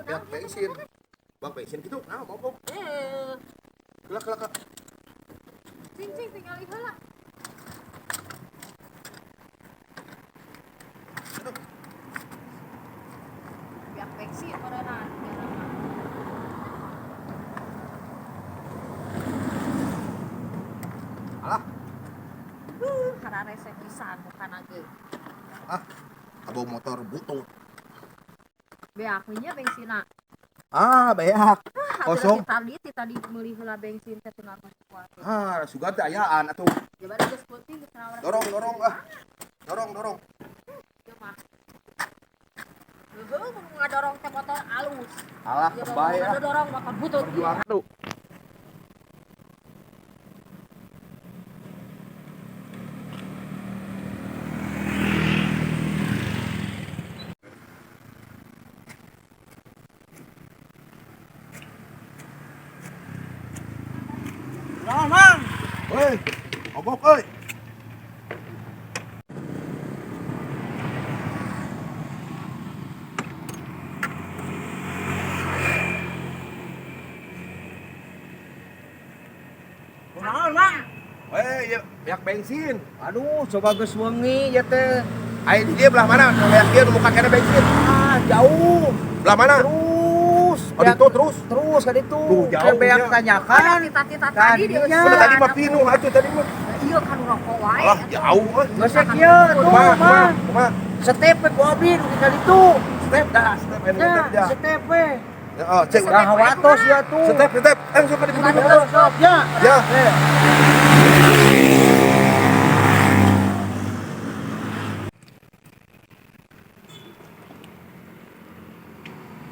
Biar bensin. Bang bensin gitu, nah mau kok. Kelak. Cing tinggal heula. Biar bensin orangna. Alah, Hara resep pisan bukan lagi. abang motor butut. Beaknya bensinna. Beak. Kosong. Tadi meuli heula bensin teh teu ngaruh kuat. Sugan teh ayaan atuh. Ya bari geus peuting geus nawarna. Dorong. Ieu mah. Heuh, mun ngadorong teh motor alus. Alah, bae ah. Dorong motor butut. Perjuangan tuh. Naon, Mang? Woi, mogok euy. Naon, Mang? Woi, biak bensin. Aduh, coba geus wengi ya teh. Ayo di dia belah mana? Biak dia nu muka kena bensin. Jauh. Belah mana? Terus. Oh, ditu terus. Terus kan itu. Tuh, jauh Beak dia. tanyakan. Tita tadi dia. Tadinya. Udah tadi mah pinu atuh tadi mah. Iya kan rokok wae. Alah, jauh euy. Geus kieu tuh, Mang. Kumaha? Step we ku abdi nu kali itu. Step dah, step ini Ya, dah. step we. Oh, cek. Udah hawatos ya tuh. Step. Suka di Sok, sok, ya. Ya.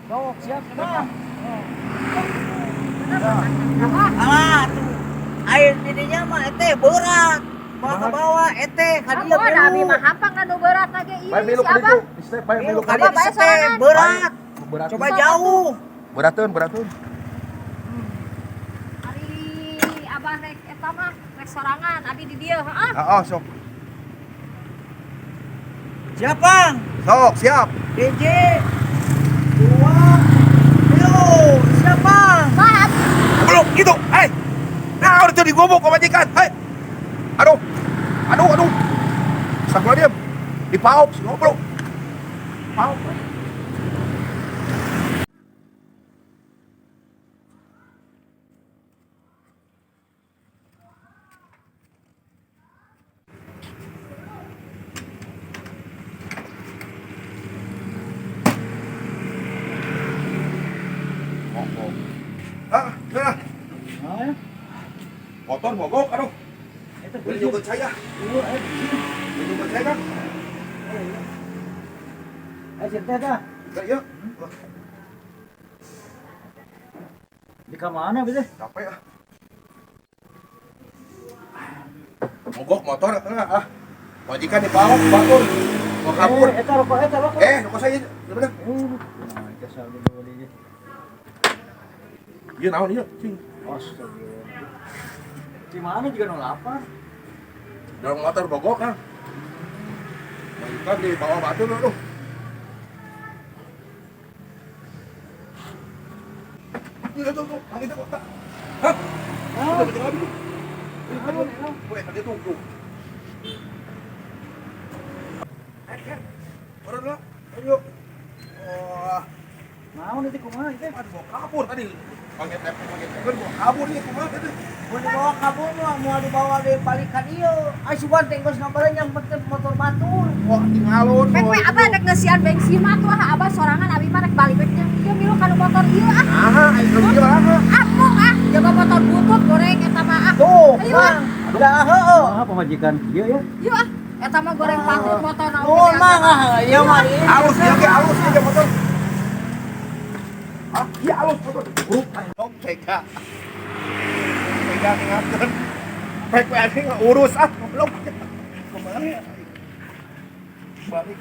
Sok, siap, Mang. Apa? Tuh. Air didinya mah teh berat. Bawa eteh ka Kamu dieu ada abi mah hampang anu berat lagi Bae ini milu si ka Abang. ditu. Step bae milu ka Kali ditu. Bae teh sorangan. berat. Berat. Coba jauh. Beratun. Ari Abah rek eta mah rek sorangan abi di dieu, heeh. Heeh, sok. Siapa? Sok, siap. DJ. 2. Halo, siapa? Bah, Belum gitu. Hei. Nah, udah jadi gobok ke majikan. Hei. Aduh. Sakula diam. Dipauk si goblok. Pauk. Mogok. Nah. Motor mogok, aduh. Beli juga saya. Beli juga saya kan? Cerita dah. Iya. Di mana bisa? Capek ah. Mogok motor ah. Majikan dipauk, bangun. Mau kabur. Eta rokok. Rokok saya. Bener. Nah, jasa dulu dia. Iya naon iya, cing. Astaga. Di mana juga 08? Dorong motor mogok kan. Majikan di bawah batu tuh. Iya tuh, lagi tuh kota. Hah? Udah bikin lagi tuh. Aduh. Weh, tadi tuh. Orang lah, ayo. Wah, Mau nanti kumaha itu? aduh mau kabur tadi. Panggil telepon mau kabur nih kumaha tadi. Mau dibawa kabur mau dibawa di balikan ieu. Ai sugan tengos ngabareun yang penting motor batur. Wah, tinggalun. Pek we Abah rek ngeusian bensin mah tuh Abah sorangan abi mah rek balik we nya. Ieu milu kana motor ieu ah. Ayo gimana? Apung ah, jaga motor butut goreng eta mah ah. Tuh, Ayo Mang. Udah heueuh. Pemajikan ieu ya. Ieu ah. Eta mah goreng patut motor na. Tuh, Mang. Ieu mah Halus dia motor. Iya halus motor. Buruk ayo ceka. Pegang ingatkan. Pek we urus belum. Kembali. Balik.